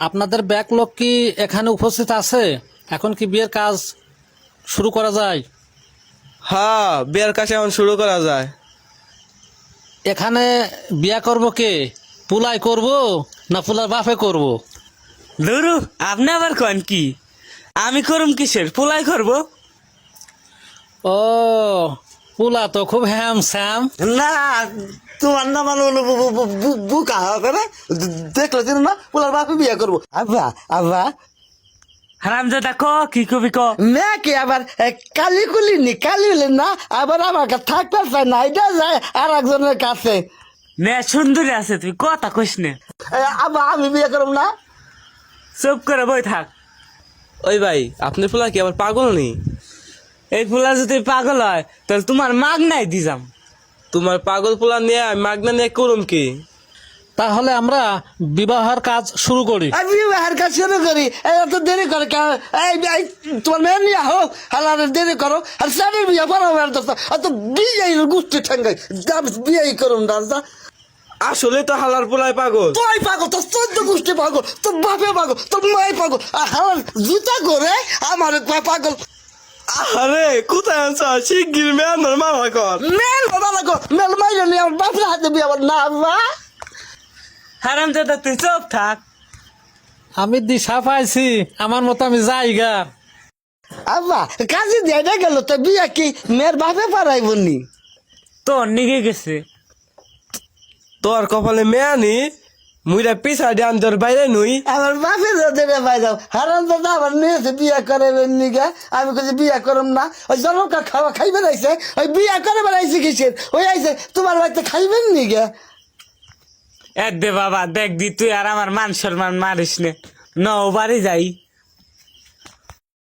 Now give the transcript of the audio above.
আপনাদের ব্যাকলগ কি এখানে উপস্থিত আছে? এখন কি বিয়ের কাজ শুরু করা যায়? হ্যাঁ, বিয়ের কাছে এখন শুরু করা যায়। এখানে বিয়া করব কে? পুলাই করব না পুলার বাপে করব? ধরু আপনি আবার কন কি? আমি করুম কিসের, পোলাই করবো। ও, পুলা তো খুব হ্যামস্যাম। না তোমার না মানে বুকা হবে দেখলে যেন না ওনার বাপে বিয়ে করবো। আব্বা আব্বা হারামজাদা ক কি কবি ক। মেয়েকে আবার কালি কুলিনি কালি হলেন না আবার আমার কাছে থাকতে চায় না, এটা যায় আর একজনের কাছে। মেয়ে সুন্দরী আছে, তুই কথা কইস নে। আব্বা আমি বিয়ে করব না। চুপ করে বই থাক। ওই ভাই, আপনার পোলা কি আবার পাগল নি? এই ফুলা যদি পাগল হয় তাহলে তোমার মাগ নাই দি যাম। তোমার পাগল পোলা নিয়ে আমি মাগনা নিয়ে করুম কি? তাহলে আমরা বিবাহের কাজ শুরু করি। আমি বিবাহের কাজ শুরু করি, এত দেরি করে কেন? তোমার মেয়ে নিয়ে হোক হালার দেরি করো আর স্যারের বিয়ে করো। অত বিয়ে গুষ্টি ঠেঙ্গাই বিয়ে করুন রাজা। আসলে তো হালার পোলায় পাগল। তুই পাগল, তোর 14 গোষ্ঠী পাগল, তোর বাপে পাগল, তোর মাই পাগল, আর হালার জুতা করে আমার পাগল। আরে কোথায় আনছ? শিগগির মেয়ে আমার মামা কর। মেল বাবা লাগো, মেল মাইরে নিয়ে আমার বাপের হাতে বিয়ে আমার না আব্বা। হারামজাদা তুই চুপ থাক। আমি দিশা পাইছি, আমার মতো আমি যাইগা। আব্বা কাজে দিয়ে গেল তো বিয়ে কি মেয়ের বাপে পারাইব নি? তোর নিগে গেছে। তোর কপালে মেয়া নি, মুইরা পিছা দিয়ে তোর বাইরে নুই। আমার বাপে দেবে বাইরাও হারাম দাদা আমার মেয়েছে বিয়ে করাবেন নিগা। আমি কাছে বিয়ে করম না, ওই জনকা খাওয়া খাইবে আইছে, ওই বিয়ে করে বেড়াইছে কিসের? ওই আইছে তোমার বাড়িতে খাইবেন নিগা। এ দে বাবা দেখ দি, তুই আর আমার মান সম্মান মারিস নে। ন বাড়ি যাই।